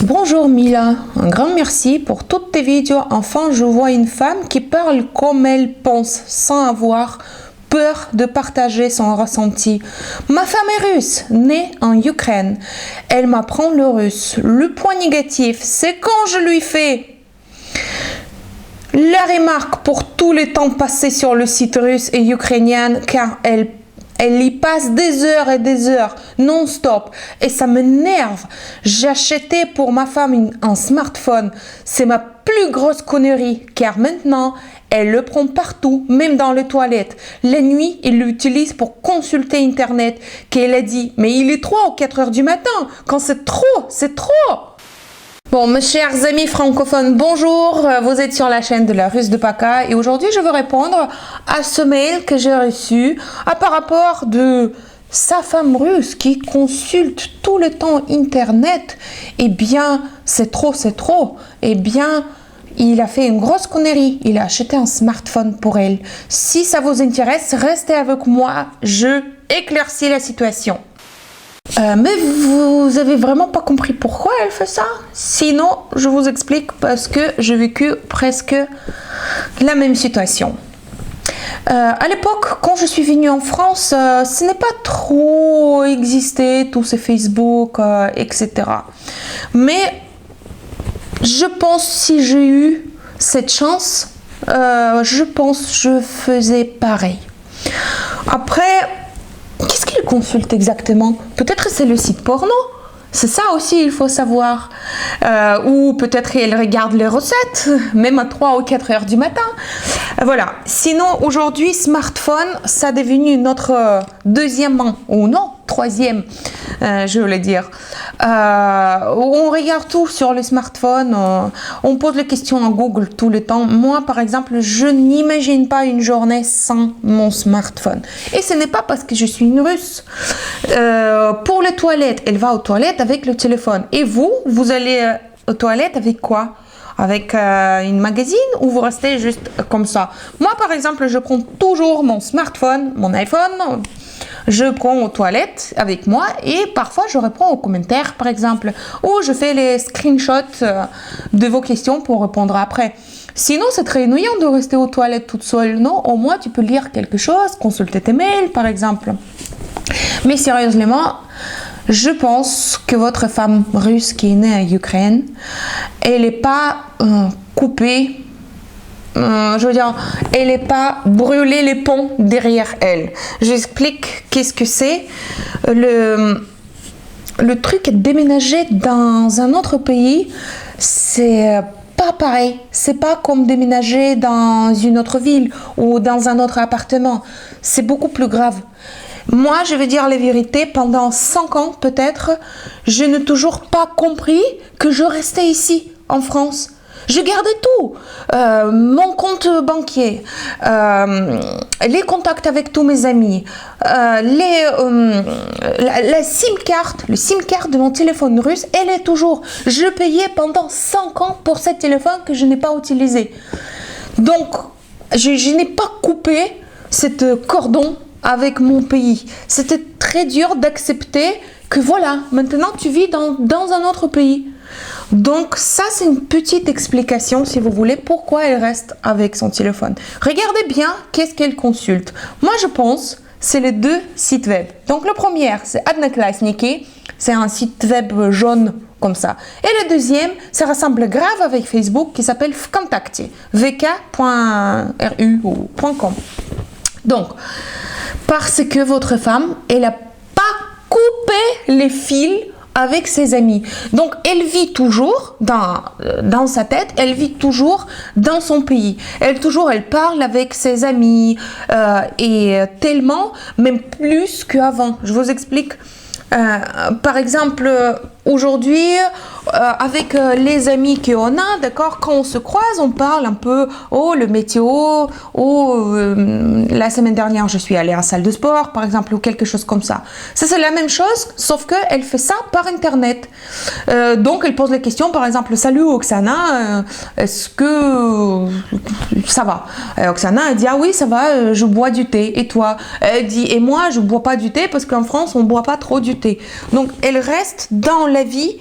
Bonjour Mila, un grand merci pour toutes tes vidéos. Enfin, je vois une femme qui parle comme elle pense, sans avoir peur de partager son ressenti. Ma femme est russe, née en Ukraine. Elle m'apprend le russe. Le point négatif, c'est quand je lui fais la remarque pour tous les temps passés sur le site russe et ukrainien, car elle y passe des heures et des heures non-stop et ça m'énerve. J'ai acheté pour ma femme un smartphone. C'est ma plus grosse connerie car maintenant elle le prend partout, même dans les toilettes. La nuit, elle l'utilise pour consulter internet qu'elle a dit mais il est 3 ou 4 heures du matin. Quand c'est trop, c'est trop. Bon, mes chers amis francophones, bonjour, vous êtes sur la chaîne de la Russe de Paka et aujourd'hui je veux répondre à ce mail que j'ai reçu par rapport de sa femme russe qui consulte tout le temps internet. Eh bien, c'est trop. Eh bien, il a fait une grosse connerie, il a acheté un smartphone pour elle. Si ça vous intéresse, restez avec moi, je éclaircis la situation. Mais vous avez vraiment pas compris pourquoi elle fait ça? Sinon, je vous explique parce que j'ai vécu presque la même situation. À l'époque, quand je suis venue en France, ce n'est pas trop existé, tous ces Facebook, etc. Mais je pense si j'ai eu cette chance, je pense je faisais pareil. Après, qu'est-ce qu'il consulte exactement? Peut-être c'est le site porno. C'est ça aussi, il faut savoir. Ou peut-être elle regarde les recettes, même à 3 ou 4 heures du matin. Voilà. Sinon, aujourd'hui, smartphone, ça est devenu notre deuxième main, ou non, troisième, je voulais dire. On regarde tout sur le smartphone, on pose les questions à Google tout le temps. Moi, par exemple, je n'imagine pas une journée sans mon smartphone. Et ce n'est pas parce que je suis une Russe. Pour les toilettes, elle va aux toilettes avec le téléphone. Et vous allez aux toilettes avec quoi? Avec une magazine ou vous restez juste comme ça? Moi, par exemple, je prends toujours mon smartphone, mon iPhone, je prends aux toilettes avec moi et parfois je réponds aux commentaires, par exemple, ou je fais les screenshots de vos questions pour répondre après. Sinon, c'est très ennuyant de rester aux toilettes toute seule, non? Au moins, tu peux lire quelque chose, consulter tes mails, par exemple. Mais sérieusement, je pense que votre femme russe qui est née en Ukraine, elle n'est pas coupée, je veux dire, elle n'est pas brûlée les ponts derrière elle. J'explique qu'est-ce que c'est. Le truc est déménager dans un autre pays, c'est pas pareil. C'est pas comme déménager dans une autre ville ou dans un autre appartement. C'est beaucoup plus grave. Moi, je vais dire la vérité, pendant 5 ans peut-être, je n'ai toujours pas compris que je restais ici, en France. Je gardais tout, mon compte banquier, les contacts avec tous mes amis, la SIM card, le SIM card de mon téléphone russe, elle est toujours. Je payais pendant 5 ans pour ce téléphone que je n'ai pas utilisé. Donc, je n'ai pas coupé cette cordon avec mon pays. C'était très dur d'accepter que voilà, maintenant tu vis dans un autre pays. Donc ça, c'est une petite explication, si vous voulez, pourquoi elle reste avec son téléphone. Regardez bien qu'est-ce qu'elle consulte. Moi, je pense c'est les 2 sites web. Donc le premier, c'est Одноклассники, c'est un site web jaune comme ça. Et le deuxième, ça ressemble grave avec Facebook, qui s'appelle Vkontakte, vk.ru ou .com. Donc, parce que votre femme, elle n'a pas coupé les fils avec ses amis. Donc, elle vit toujours dans sa tête, elle vit toujours dans son pays. Elle parle avec ses amis et tellement, même plus qu'avant. Je vous explique. Par exemple, aujourd'hui, avec les amis qu'on a, d'accord, quand on se croise, on parle un peu, oh, le météo, oh, la semaine dernière, je suis allée à la salle de sport, par exemple, ou quelque chose comme ça. Ça, c'est la même chose, sauf qu'elle fait ça par Internet. Donc, elle pose les questions, par exemple, salut Oksana, est-ce que ça va? Oksana, elle dit, ah oui, ça va, je bois du thé. Et toi? Elle dit, et moi, je bois pas du thé parce qu'en France, on boit pas trop du thé. Donc, elle reste dans la vie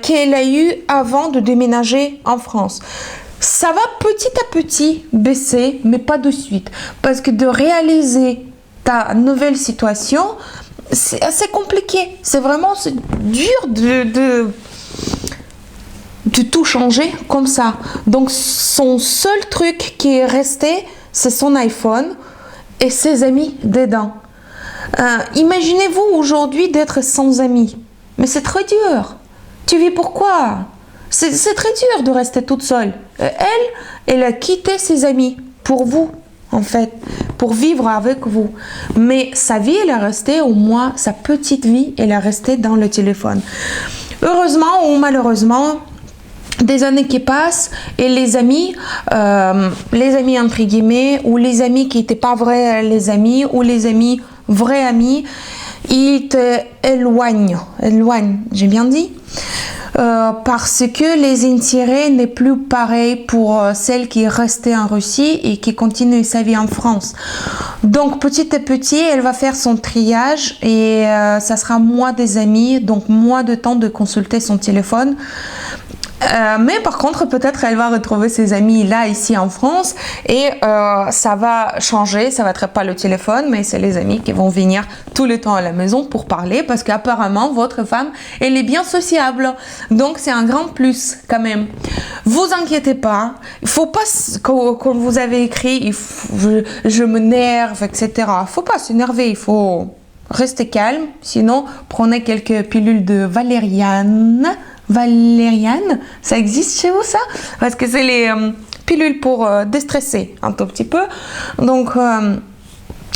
qu'elle a eu avant de déménager en France. Ça va petit à petit baisser, mais pas de suite. Parce que de réaliser ta nouvelle situation, c'est assez compliqué. C'est vraiment dur de tout changer comme ça. Donc son seul truc qui est resté, c'est son iPhone et ses amis dedans. Imaginez-vous aujourd'hui d'être sans amis. Mais c'est très dur. Tu vis pourquoi? C'est très dur de rester toute seule. Elle a quitté ses amis pour vous, en fait, pour vivre avec vous. Mais sa vie, elle est restée, au moins sa petite vie, elle est restée dans le téléphone. Heureusement ou malheureusement, des années qui passent et les amis entre guillemets, ou les amis qui n'étaient pas vrais les amis, ou les amis vrais amis, ils te éloignent, j'ai bien dit, parce que les intérêts n'est plus pareil pour celle qui est restée en Russie et qui continue sa vie en France. Donc petit à petit, elle va faire son triage et ça sera moins des amis, donc moins de temps de consulter son téléphone. Mais par contre, peut-être elle va retrouver ses amis là, ici en France, et ça va changer, ça va être pas le téléphone, mais c'est les amis qui vont venir tout le temps à la maison pour parler, parce qu'apparemment, votre femme, elle est bien sociable. Donc, c'est un grand plus quand même. Vous inquiétez pas, il faut pas, comme vous avez écrit, je m'énerve, etc. Il faut pas s'énerver, il faut rester calme, sinon, prenez quelques pilules de valériane, ça existe chez vous ça? Parce que c'est les pilules pour déstresser un tout petit peu. Donc,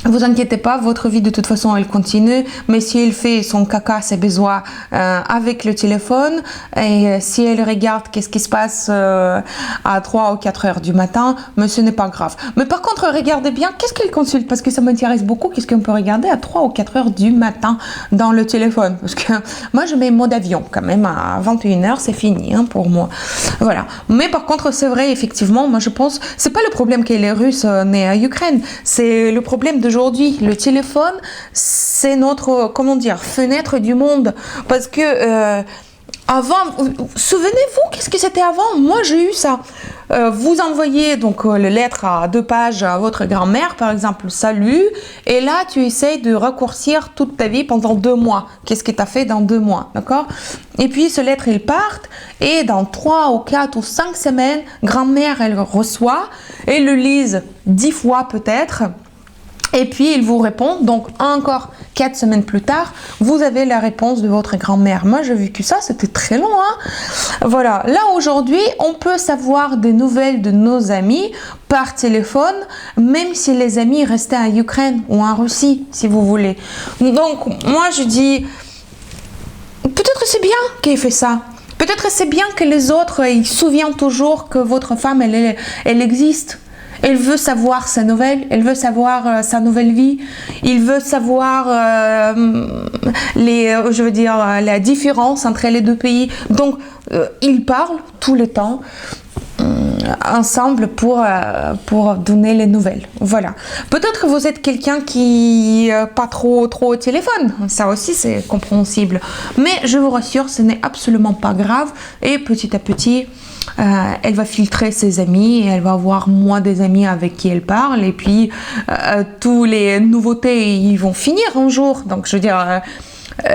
vous inquiétez pas, votre vie de toute façon elle continue, mais si elle fait son caca, ses besoins avec le téléphone, et si elle regarde qu'est-ce qui se passe à 3 ou 4 heures du matin, mais ce n'est pas grave. Mais par contre, regardez bien qu'est-ce qu'elle consulte, parce que ça m'intéresse beaucoup, qu'est-ce qu'on peut regarder à 3 ou 4 heures du matin dans le téléphone, parce que moi je mets mode avion quand même, à 21 heures c'est fini hein, pour moi. Voilà. Mais par contre, c'est vrai, effectivement, moi je pense, c'est pas le problème que les Russes nés à Ukraine, c'est le problème de aujourd'hui, le téléphone, c'est notre, comment dire, fenêtre du monde. Parce que avant, souvenez-vous, qu'est-ce que c'était avant? Moi, j'ai eu ça. Vous envoyez donc les lettres à 2 pages à votre grand-mère, par exemple, salut, et là, tu essayes de raccourcir toute ta vie pendant 2 mois. Qu'est-ce que tu as fait dans 2 mois, d'accord? Et puis, ces lettres, elles partent, et dans 3 ou 4 ou 5 semaines, grand-mère, elle reçoit, et le lise 10 fois peut-être. Et puis, il vous répond, donc encore 4 semaines plus tard, vous avez la réponse de votre grand-mère. Moi, j'ai vécu ça, c'était très long. Hein. Voilà, là aujourd'hui, on peut savoir des nouvelles de nos amis par téléphone, même si les amis restaient en Ukraine ou en Russie, si vous voulez. Donc, moi, je dis, peut-être c'est bien qu'il ait fait ça. Peut-être c'est bien que les autres, ils se souviennent toujours que votre femme, elle existe. Elle veut savoir sa nouvelle, elle veut savoir sa nouvelle vie, il veut savoir la différence entre les deux pays. Donc, ils parlent tout le temps ensemble pour donner les nouvelles. Voilà. Peut-être que vous êtes quelqu'un qui pas trop au téléphone. Ça aussi, c'est compréhensible. Mais je vous rassure, ce n'est absolument pas grave. Et petit à petit, elle va filtrer ses amis et elle va avoir moins des amis avec qui elle parle. Et puis, tous les nouveautés, ils vont finir un jour. Donc, je veux dire...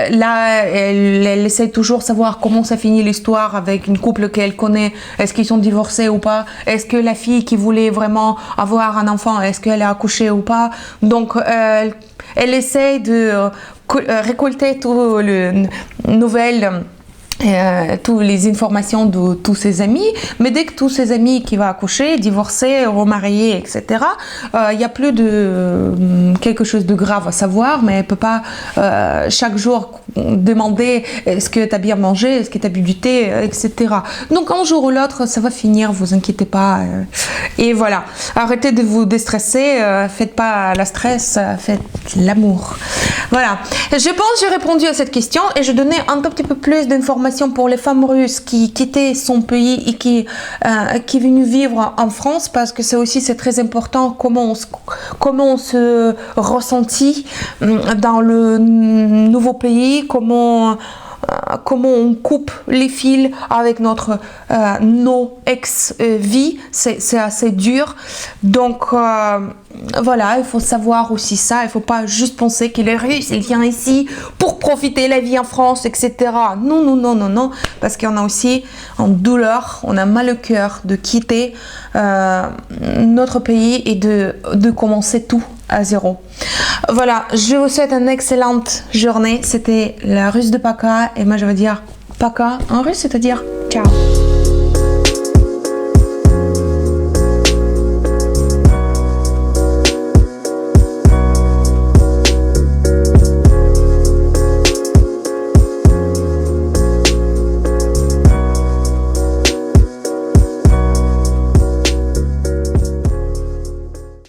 là, elle essaie toujours de savoir comment ça finit l'histoire avec une couple qu'elle connaît. Est-ce qu'ils sont divorcés ou pas? Est-ce que la fille qui voulait vraiment avoir un enfant, est-ce qu'elle a accouché ou pas? Donc, elle essaie de récolter toutes les nouvelles... toutes les informations de tous ses amis, mais dès que tous ses amis qui vont accoucher, divorcer, remarier, etc., il y a plus de quelque chose de grave à savoir, mais elle peut pas chaque jour demander est-ce que tu as bien mangé, est-ce que tu as bu du thé, etc. Donc un jour ou l'autre, ça va finir, vous inquiétez pas. Et voilà, arrêtez de vous déstresser, faites pas la stress, faites l'amour. Voilà, je pense que j'ai répondu à cette question et je donnais un tout petit peu plus d'informations pour les femmes russes qui quittaient son pays et qui est venue vivre en France, parce que c'est très important comment on se ressentit dans le nouveau pays, comment comment on coupe les fils avec nos ex-vie, c'est assez dur. Donc voilà, il faut savoir aussi ça. Il faut pas juste penser que les Russes, ils viennent ici pour profiter de la vie en France, etc. Non, non, non, non, non, parce qu'on a aussi en douleur, on a mal au cœur de quitter notre pays et de commencer tout à zéro. Voilà, je vous souhaite une excellente journée. C'était la Russe de Paka et moi je veux dire Paka en russe, c'est-à-dire ciao.